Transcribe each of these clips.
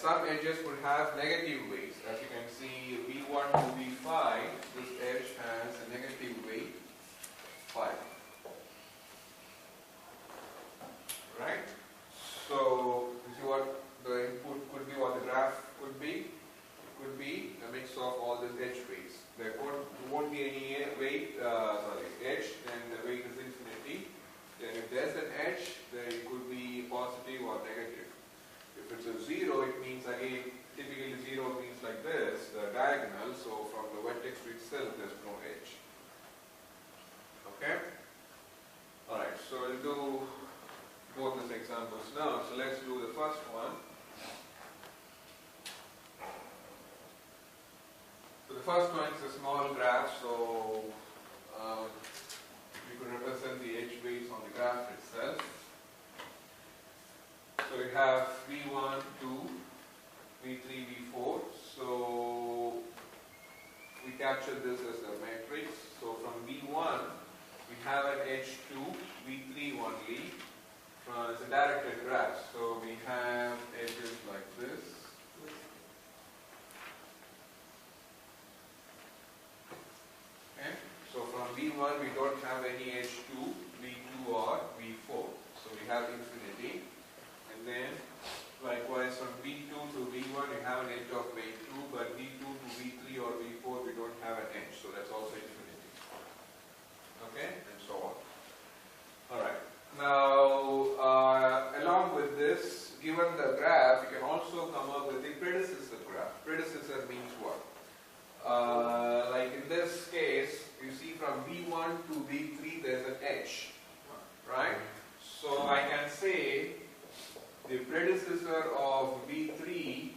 some edges would have negative weights. As you can see, V1 to V5, this edge has a negative weight 5. Right? So, you see what the input could be, what the graph could be? It could be a mix of all these edge weights. There won't be any edge, then the weight is infinity. Then if there's an edge, then it could be positive or negative. If it's a 0, it means again, typically 0 means like this, the diagonal, so from the vertex to itself there's no edge. Okay? Alright, so we'll do both these examples now. So let's do the first one. So the first one is a small graph, so we could represent the edge weights on the graph itself. So we have V1, 2, V3, V4. So we capture this as a matrix. So from V1, we have an edge 2, V3 only. It's a directed graph. So we have edges like this. Okay. So from V1, we don't have any edge 2, V2 or V4. So we have infinity. And then, likewise, from V2 to V1, we have an edge of weight 2, but V2 to V3 or V4, we don't have an edge, so that's also infinity. Okay, and so on. Alright, now, along with this, given the graph, you can also come up with the predecessor graph. Predecessor means what? Like in this case, you see from V1 to V3, there's an edge, right? So I can say, the predecessor of V3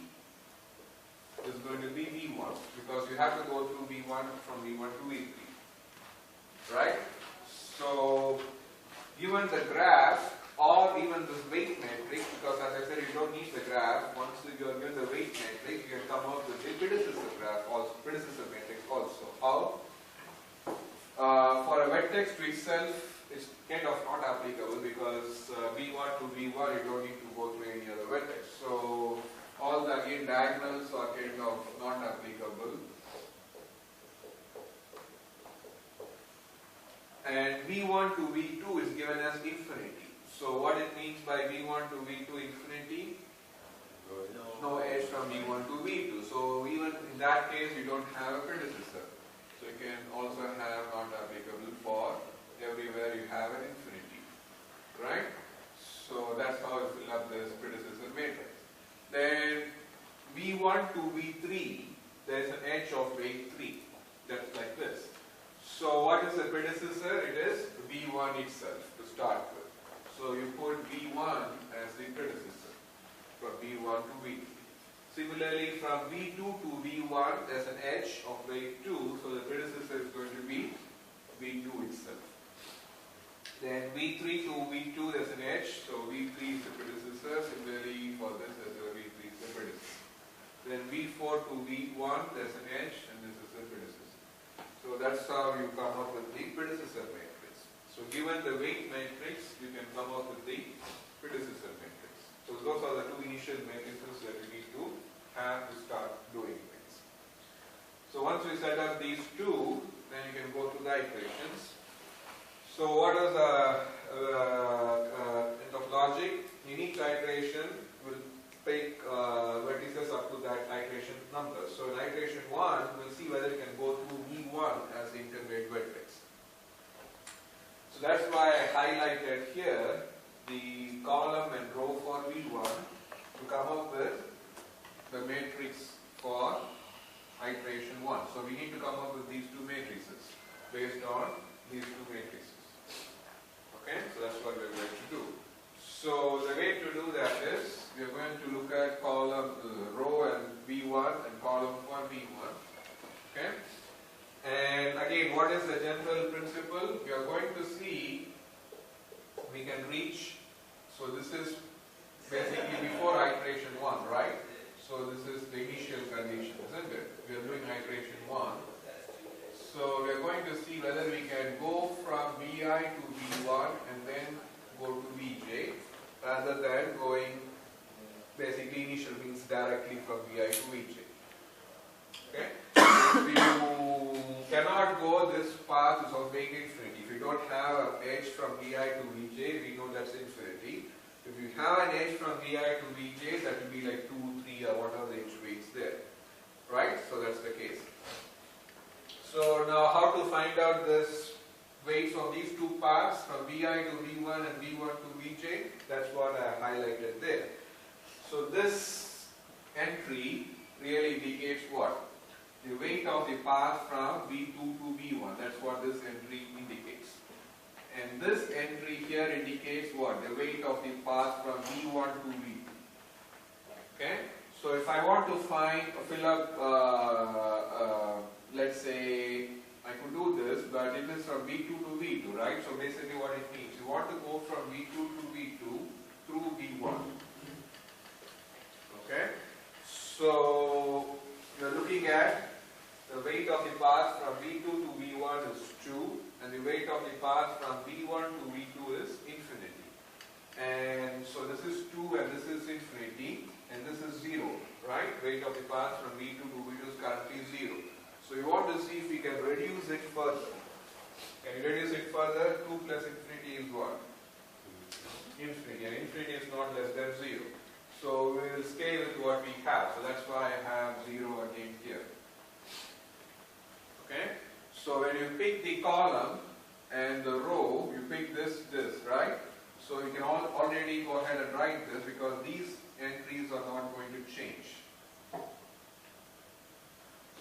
is going to be V1 because you have to go through V1 from V1 to V3. Right? So, given the graph or even this weight matrix, because as I said, you don't need the graph, once you are given the weight matrix, you can come up with the predecessor graph, also predecessor matrix also. How? For a vertex to itself, it's kind of not applicable because V1 to V1 you don't need to go through any other vertex. So all the again diagonals are kind of not applicable. And V1 to V2 is given as infinity. So what it means by V1 to V2 infinity? No edge from V1 to V2. So even in that case you don't have a predecessor. So you can also have not applicable for everywhere you have an infinity, right? So that's how you fill up this predecessor matrix. Then V1 to V3, there is an edge of weight 3. That's like this. So what is the predecessor? It is V1 itself to start with. So you put V1 as the predecessor from V1 to V3. Similarly, from V2 to V1, there's an edge of weight 2. So the predecessor is going to be V2 itself. Then V3 to V2, there's an edge, so V3 is the predecessor. Similarly, for this, there's a V3 is the predecessor. Then V4 to V1, there's an edge, and this is the predecessor. So that's how you come up with the predecessor matrix. So given the weight matrix, you can come up with the predecessor matrix. So those are the two initial matrices that you need to have to start doing things. So once we set up these two, then you can go through the iterations. So what is end of logic? In each iteration will take vertices up to that iteration number. So in iteration 1, we'll see whether you can go through V1 as the intermediate vertex. So that's why I highlighted here the column and row for V1 to come up with the matrix for iteration 1. So we need to come up with these two matrices based on these two matrices. Okay, so that's what we're going to do. So the way to do that is, we are going to look at column, row and V1 and column for V1. Okay, and again, what is the general principle? We are going to see, we can reach, so this is basically before iteration 1, right? So this is the initial condition, isn't it? We are doing iteration 1. So we are going to see whether we can go from Vi to V1 and then go to Vj rather than going basically initial means directly from Vi to Vj. Okay? If you cannot go this path of being infinity, if you don't have an edge from Vi to Vj, we know that's infinity. If you have an edge from Vi to Vj, that will be like 2, 3 or whatever the edge weights there. Right? So that's the case. So now how to find out this weights of these two paths from Vi to V1 and V1 to Vj? That's what I highlighted there. So this entry really indicates what? The weight of the path from V2 to V1. That's what this entry indicates. And this entry here indicates what? The weight of the path from V1 to V2. Okay? So if I want to fill up, let's say, I could do this, but it is from V2 to V2, right? So basically what it means, you want to go from V2 to V2 through V1. Okay? So you're looking at the weight of the path from V2 to V1 is 2, and the weight of the path from V1 to V2 is infinity. And so this is 2 and this is infinity, and this is 0, right? Weight of the path from V2 to V2 is currently 0. So you want to see if we can reduce it further. Can you reduce it further? 2 plus infinity is what? Infinity. And infinity is not less than 0. So we will scale with what we have. So that's why I have 0 again here. Okay? So when you pick the column and the row, you pick this, right? So you can already go ahead and write this because these entries are not going to change. So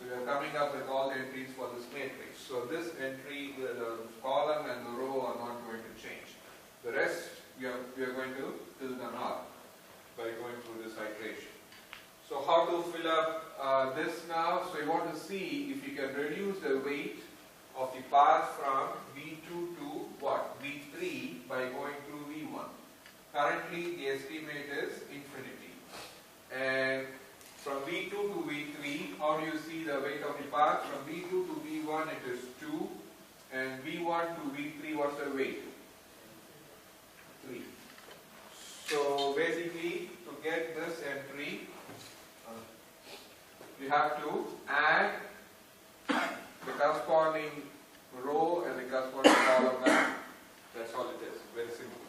we are coming up with all the entries for this matrix. So this entry, the column and the row are not going to change. The rest, we are going to fill them up by going through this iteration. So how to fill up this now? So you want to see if you can reduce the weight of the path from V2 to what? V3 by going through V1. Currently the estimate is infinity. And from V2 to V3, how do you see the weight of the path? From V2 to V1 it is 2, and V1 to V3, what's the weight? 3. So basically, to get this entry, you have to add the corresponding row and the corresponding column back. That's all it is, very simple.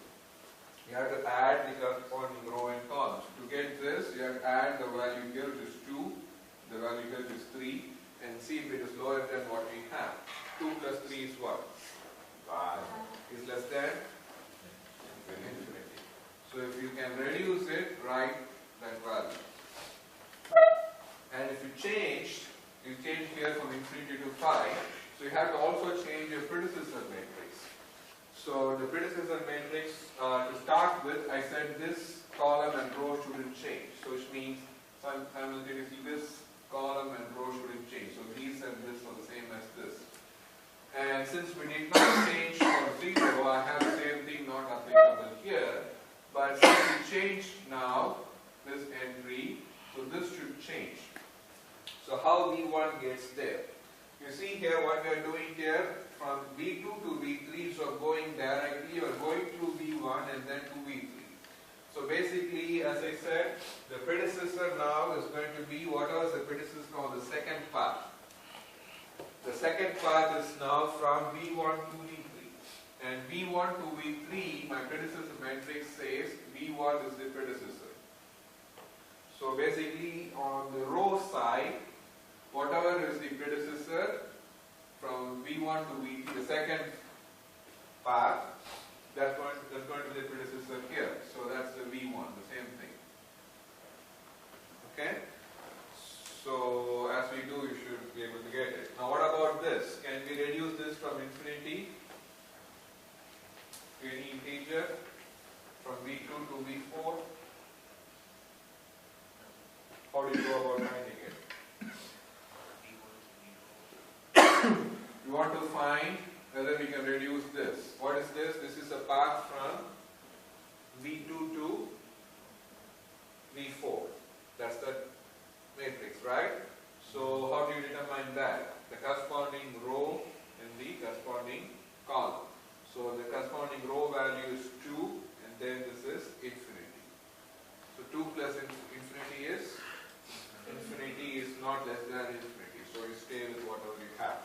You have to add the corresponding row and columns. To get this, you have to add the value here, which is 2, the value here is 3, and see if it is lower than what we have. 2 plus 3 is what? 5. Is less than infinity. So if you can reduce it, write that value. And if you change here from infinity to 5, so you have to also change your predecessor matrix. So the predecessor matrix, to start with, I said this column and row shouldn't change. So which means simultaneously this column and row shouldn't change. So these and this are the same as this. And since we did not change from 0, I have the same thing not applicable here. But since we changed now this entry, so this should change. So how V1 gets there? You see here what we are doing here, from V2 to V3, so going directly or going through V1 and then to V3. So basically, as I said, the predecessor now is going to be, whatever is the predecessor of the second path. The second path is now from V1 to V3. And V1 to V3, my predecessor matrix says V1 is the predecessor. So basically, on the row side, whatever is the predecessor from V1 to V3, the second path, that's going to be the predecessor here. So that's the V1, the same thing. Okay? So as we do, you should be able to get it. Now what about this? Can we reduce this from infinity to any integer from V2 to V4? How do you go about finding it? We want to find whether we can reduce this. What is this? This is a path from V2 to V4. That's the matrix, right? So how do you determine that? The corresponding row and the corresponding column. So the corresponding row value is 2, and then this is infinity. So 2 plus infinity is? Infinity is not less than infinity. So you stay with whatever you have.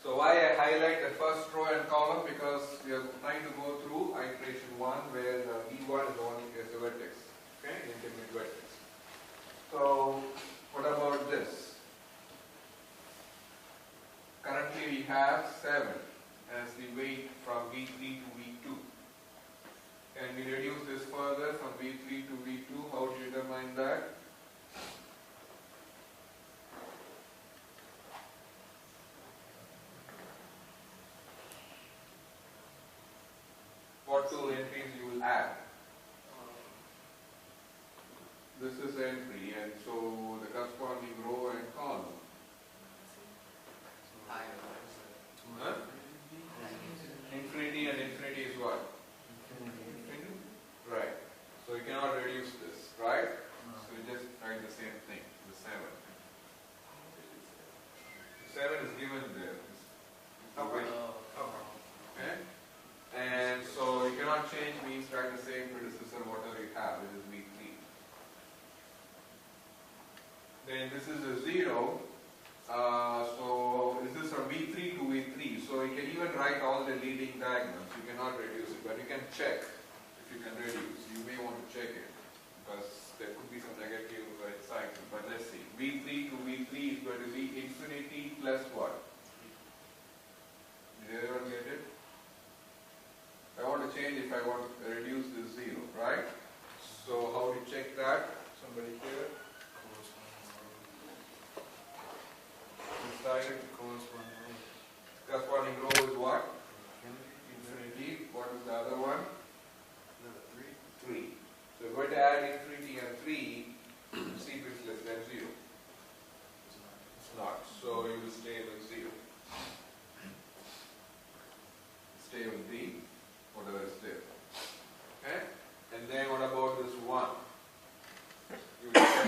So why I highlight the first row and column? Because we are trying to go through iteration 1 where V1 is only as a vertex. Okay, infinite vertex. So what about this? Currently we have 7 as the weight from V3 to V2. Can we reduce this further from V3 to V2? How do you determine that? What two entries you will add? This is entry, and so the corresponding row and column. Huh? Infinity and infinity is what? Infinity. Right. So you cannot reduce this, right? So you just write the same thing, the 7. The 7 is given there. Okay? And so you cannot change means write the same predecessor whatever you have, which is V3. Then this is a 0. So this is from V3 to V3. So you can even write all the leading diagonals. You cannot reduce it, but you can check if you can reduce. You may want to check it because there could be some negative cycle. But let's see. V3 to V3 is going to be infinity plus what? Did everyone get it? I want to change if I want to reduce this 0, right? So how do you check that? Somebody here? Decided corresponding row is what? Infinity. What is the other one? 3. So we're going to add infinity and 3. See if it's less than 0. It's not. So you will stay with 0. Stay with B, whatever is there. Okay? And then what about this 1? You will check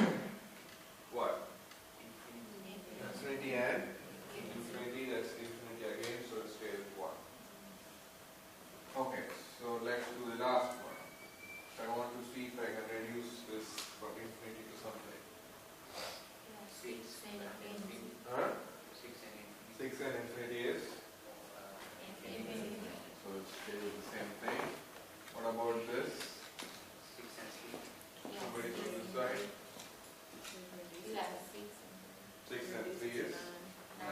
what? Infinity and infinity, that's infinity again, so it stays with 1. Okay, so let's do the last one. So I want to see if I can reduce this from infinity to something. 6 and infinity. Huh? 6 and infinity. 6 and infinity is? Infinity. So it stays with the same thing. What about this? 6 and 3. Somebody from this side? 6 and 3 is 9.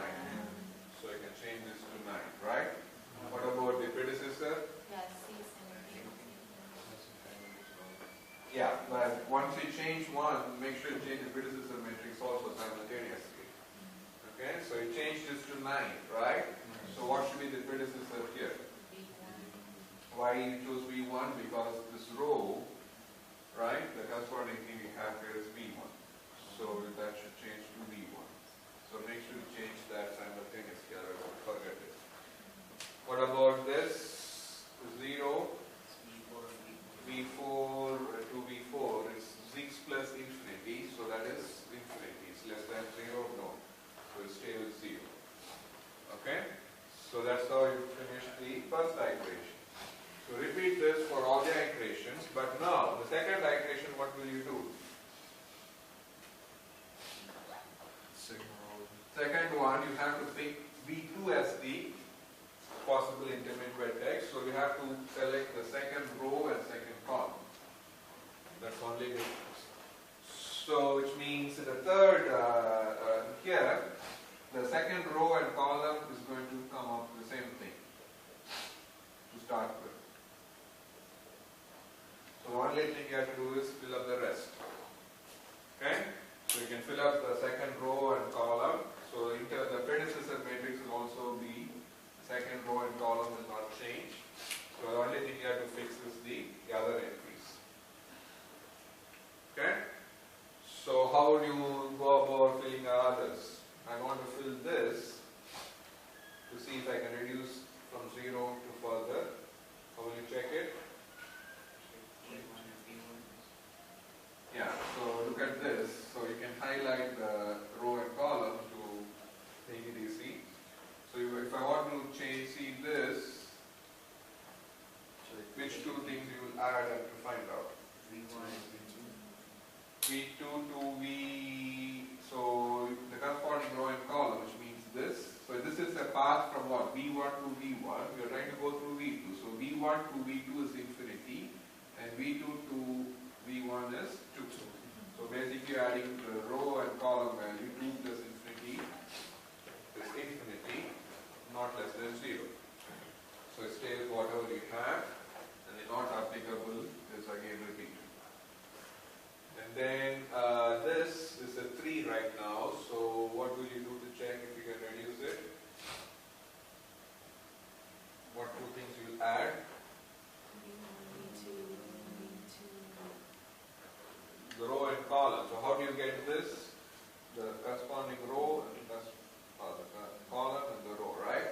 So I can change this to 9, right? What about the predecessor? Yeah, but once you change one, make sure you change the predecessor matrix also simultaneously. Okay, so you change this to 9, right? So what should be the predecessor here? Why you chose V1? Because this row, right, the corresponding thing we have here is V1. So that should change to V1. So make sure you change that simultaneously, otherwise don't forget it. What about this? 0, V4 to V4 is 6 plus infinity, so that is infinity. It's less than 0? No. So it stay with 0. Okay? So that's how you finish the first iteration. So repeat this for all the iterations, but now the second iteration, what will you do? Second one, you have to pick V2 as the possible intermediate vertex. So you have to select the second row and second column. That's only difference. So which means the third here, the second row and column is going to come up with the same thing to start with. So the only thing you have to do is fill up the rest. Okay? So you can fill up the second row and column. So the predecessor matrix will also be second row and column will not change. So the only thing you have to fix is the other entries. Okay? So how do you go about filling the others? I want to fill this to see if I can reduce from 0 to further. How will you check it? Yeah, so look at this. So you can highlight the row and column to make it easy. So if I want to see this, which two things you will add and to find out? V2 to V, so the corresponding row and column, which means this. So this is a path from what? V1 to V1. We are trying to go through V2. So V1 to V2 is infinity, and V2 to V1 is 2. So basically adding the row and column value, 2 plus infinity is infinity, not less than 0. So it stays whatever you have, and the not applicable is again repeated. And then this is a 3 right now, so what will you do to check if you can reduce it? What two things you will add? The row and column. So how do you get this? The corresponding row and the column and the row, right?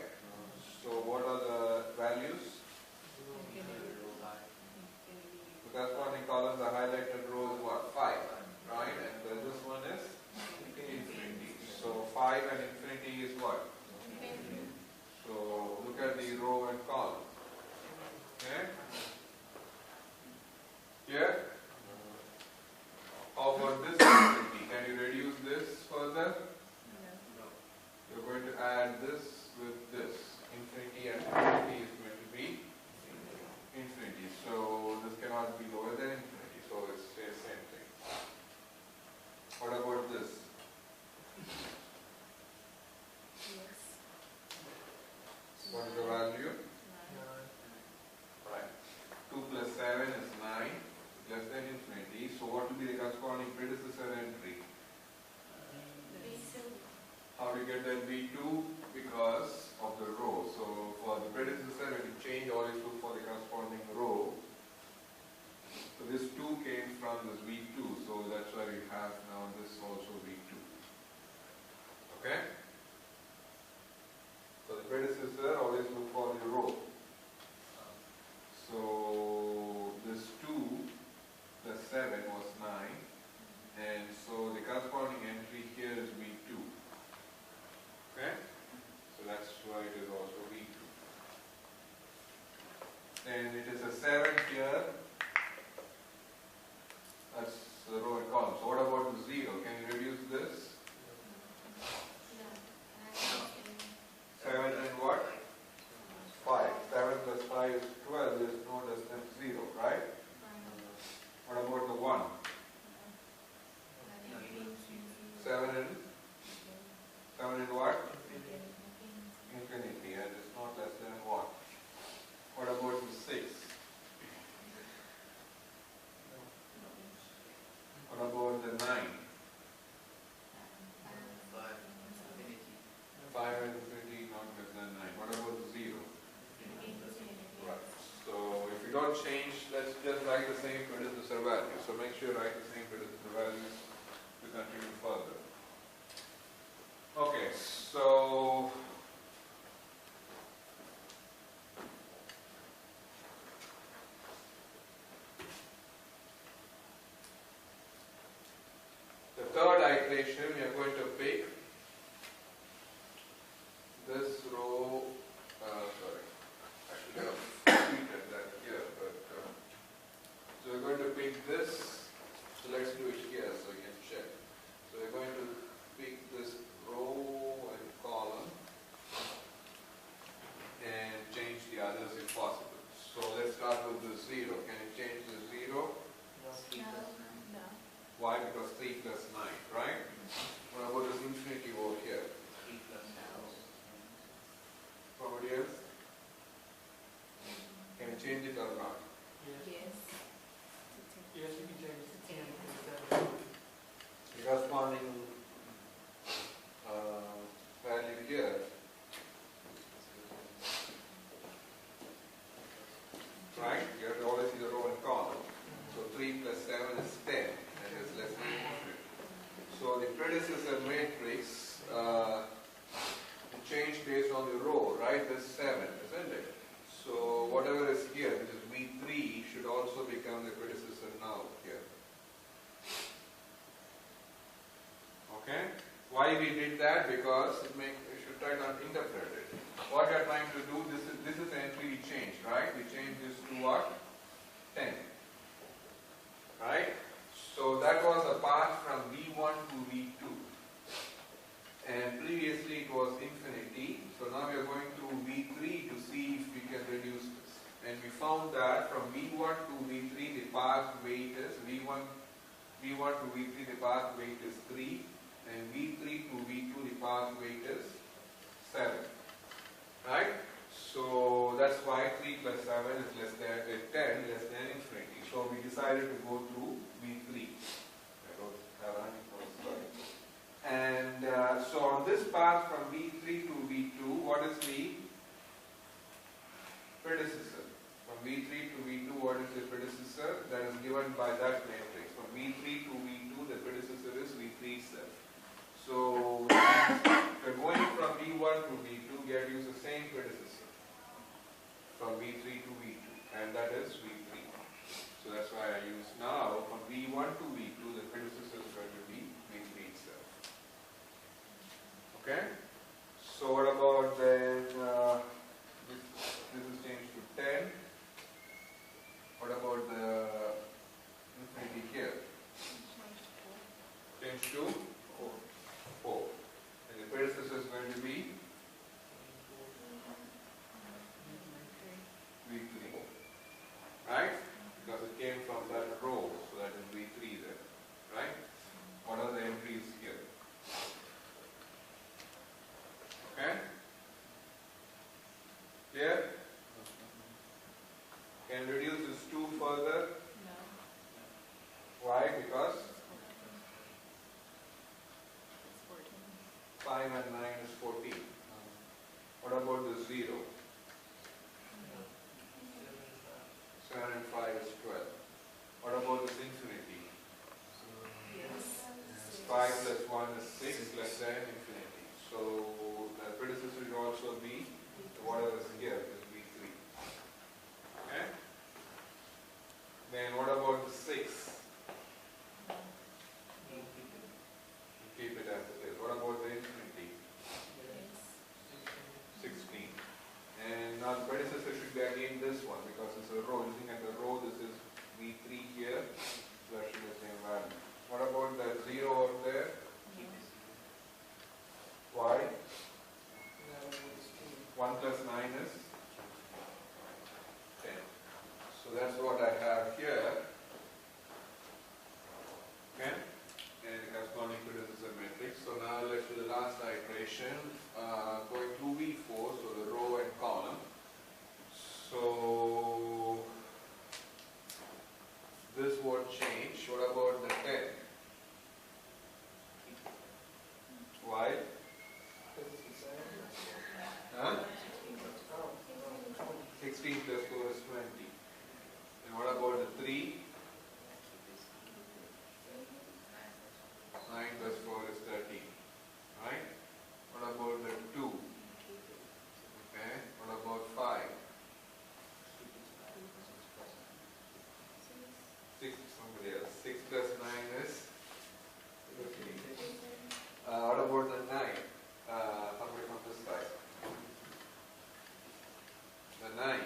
So what are the values? The corresponding columns are highlighted, row is what? 5, right? And then this one is infinity. So 5 and infinity is what? So look at the row and column. Okay? Here? How about this infinity? Can you reduce this further? You're going to add this with this. Infinity and infinity is going to be infinity. So this cannot be lower than infinity. So it's the same thing. What about this? What is the value? Right. 2 plus 7 is 9, less than infinity. So what will be the corresponding predecessor entry? How do you get that V2? Because of the row. So for the predecessor, when you change, always look for the corresponding row. So this 2 came from this V2. So that's why we have now this also V2. Okay? So the predecessor, always look for the row. So this 2 plus 7 was 9. And so the corresponding entry here is V2. Okay? So that's why it is also V2. And it is a 7 here. That's the row and column. So what about the 0? Can you reduce this? 7 and what? 5. 7 plus 5 is 12. There is no less than 0, right? What about the 1? 7 and what? Infinity, and it's not less than 1. What about the 6? What about the 9? 5 and infinity, not less than 9. What about the 0? Right. So if you don't change, let's just write the same predecessor value. So make sure you write the same predecessor values to continue further. Okay, so the third iteration, we are going to pick this row, sorry, I should have treated that here, but so we're going to pick this, so let's do it here so we can check. So we're going to pick this row and column and change the others if possible. So let's start with the 0. Can you change the 0? Why? Because 3 plus 9, right? What about this infinity over here? 3 plus 9. Somebody else? Can you change it or not? Yes. Yes, you can change it to 10 instead of 2. The corresponding value here. Right? You have to always see the row and column. So 3 plus 7 is 10, and it's less than 100. So the predecessor matrix changed based on the row, right? This 7, isn't it? So whatever is here, which is V3, should also become the predecessor now here. Okay? Why we did that? Because we should try to interpret it. What we are trying to do, this is the entry we changed, right? We changed this to what? 10. path weight is V1 to V3, the path weight is 3, and V3 to V2, the path weight is 7. Right? So that's why 3 plus 7 is less than 10, less than infinity. So we decided to go through V3. And so on this path from V3 to V2, what is the predecessor? From V3 to V2, what is the predecessor? That is given by that matrix. From V3 to V2, the predecessor is V3 itself. So we're going from V1 to V2, we have to use the same predecessor from V3 to V2, and that is V3. So that's why I use now from V1 to V2, the predecessor is going to be V3 itself. Okay? So what about then, this is changed to 10. What about the infinity here? Change to 4. And the predecessor is going to be V3. Right? Because it came from that row, so that is V3 there. Right? What are the entries here? Okay? Clear? Can reduce this 2 further? No. Why? Because It's 14. 5 and 9 is 14. What about the 0? 7 and 5 is 12. What about this infinity? Yes. 5 plus 1 is 6, less than infinity. So the predecessor should also be whatever is here, is V3. Okay? Then what about the 6? Keep it as it is. What about the infinity? 16. And now the predecessor should be again this one, because it's a row. Looking at the row, this is V3 here. So that should be the same value. What about the 0 over there? Why? 1 plus 9 is 10. So that's what I have here. Okay? And corresponding predecessor matrix. So now let's do the last iteration. Going to V4, so the row and column. So this won't change. What about the 10? Why? Huh? 16 plus 4 is 20. And what about the 3? 9 plus 4 is 13. Right? What about the 2? Okay. What about 5? 6, somebody else. 6 plus 9 is 15. What about the 9? Somebody from this side. The 9.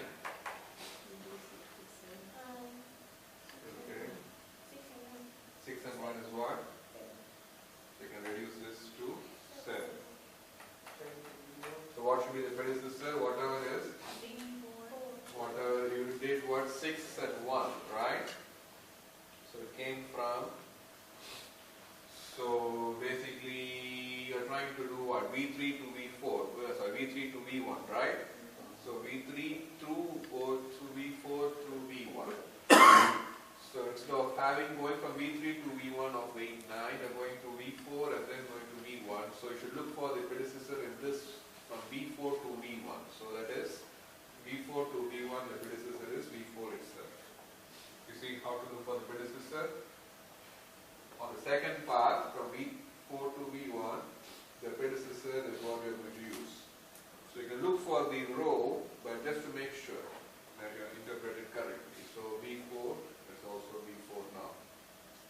Okay. 6 and 1 is what? You can reduce this to 7. So what should be the predecessor? Whatever it is. Whatever you did, what? 6 and 1, right? So it came from. So basically, you're trying to do what? V3 to V4. Sorry, V3 to V1, right? So V3 through V4 through V1. So instead of going from V3 to V1 of weight 9, you're going to V4 and then going to V1. So you should look for the predecessor in this from V4 to V1. So that is V4 to V1, the predecessor is V4 itself. You see how to look for the predecessor? On the second path from V4 to V1, the predecessor is what we are going to use. So you can look for the row, but just to make sure that you are interpreted correctly. So V4 is also V4 now.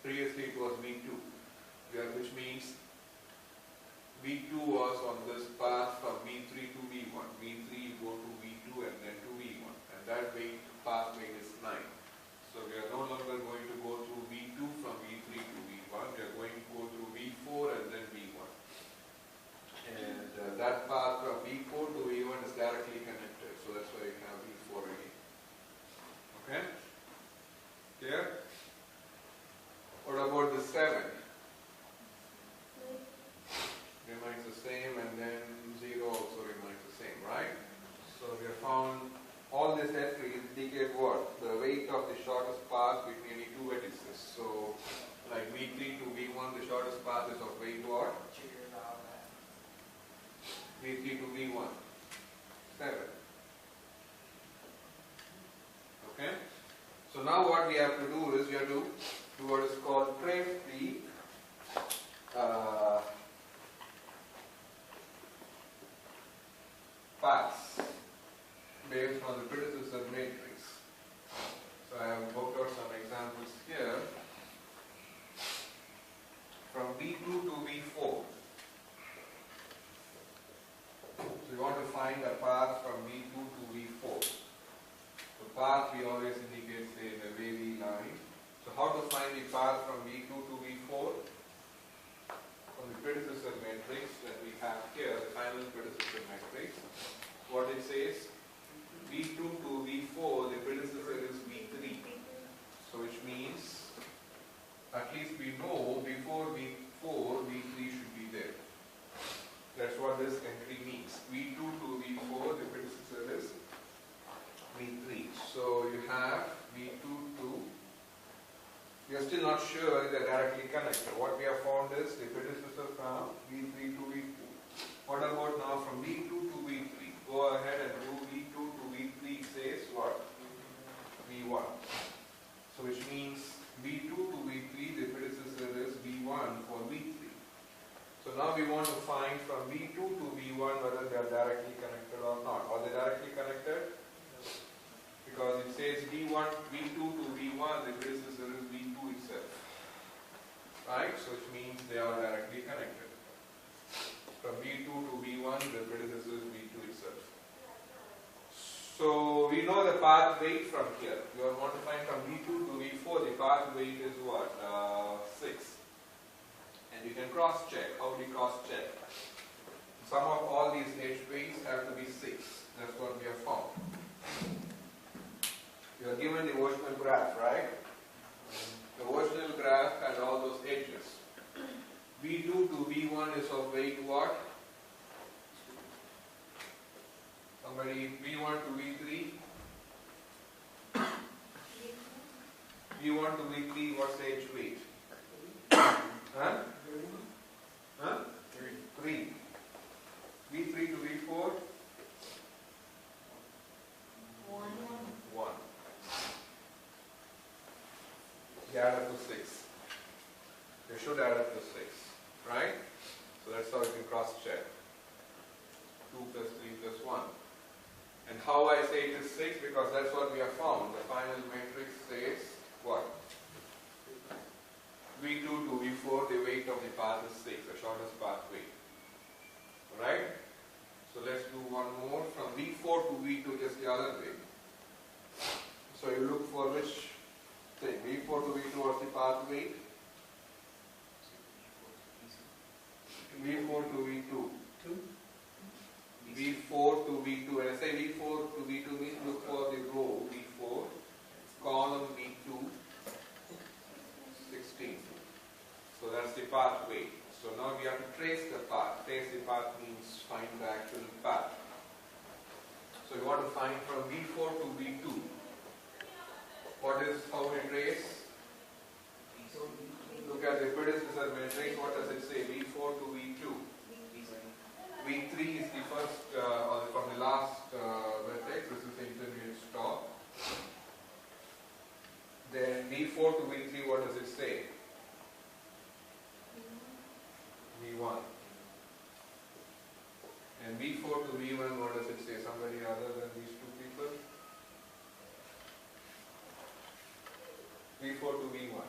Previously it was V2, which means V2 was on this path from V3 to V1. V3 you go to V2 and then to V1. And that path weight is 9. So we are no longer going to go through V2 from V3 to V1. We are going to go through V4 and then V1. And that path from V4 to V1 is directly connected. So that's why you have V4 again. Okay? path between any two vertices. So, like V3 to V1, the shortest path is of weight what? V3 to V1, 7. Okay? So now what we have to do is we have to do what is called trace the paths based on the predecessor matrix. So I have worked out some examples here. From V2 to V4. So you want to find a path from V2 to V4. The path we always indicate, say, in a wavy line. So how to find the path from V2 to V4? From the predecessor matrix that we have here, the final predecessor matrix. What it says, V2 to V4, the predecessor is V3. So which means, at least we know before V4, V3 should be there. That's what this entry means. V2 to V4, the predecessor is V3. So you have V2 to, we are still not sure if they are directly connected. What we have found is the predecessor from V3 to V2. What about now from V2 to V3? Go ahead and do V2 to V3 says what? V1. So which means V2 to V3, the predecessor is V1 for V3. So now we want to find from V2 to V1 whether they are directly connected or not. Are they directly connected? Because it says V1, V2 to V1, the predecessor is V2 itself. Right? So which means they are directly connected. From V2 to V1, the predecessor is V2 itself. So we know the path weight from here. You want to find from V2 to V4, the path weight is what? 6. And you can cross check. How do you cross check? Sum of all these edge weights have to be 6. That's what we have found. You are given the original graph, right? The original graph has all those edges. V2 to V1 is of weight what? Somebody, V1 to V3? V1 to V3, what's the edge weight? Huh? Huh? 3. V3 to V4? 1. They add up to 6. They should add up to 6. Right? So that's how you can cross check. 2 plus 3 plus 1. And how I say it is 6? Because that's what we have found. The final matrix says what? V2 to V4, the weight of the path is 6, the shortest path weight. Alright? So let's do one more. From V4 to V2, just the other way. So you look for which thing? V4 to V2, what's the path weight? V4 to V2. V4 to V2. When I say V4 to V2 means look for the row V4, column V2, 16. So that's the path weight. So now we have to trace the path. Trace the path means find the actual path. So we want to find from V4 to V2. What is how we trace? Look at the predecessor matrix. What does it say? V4 to V2. V3 is the first, from the last vertex. This is the intermediate stop. Then V4 to V3, what does it say? V1. And V4 to V1, what does it say? Somebody other than these two people? V4 to V1.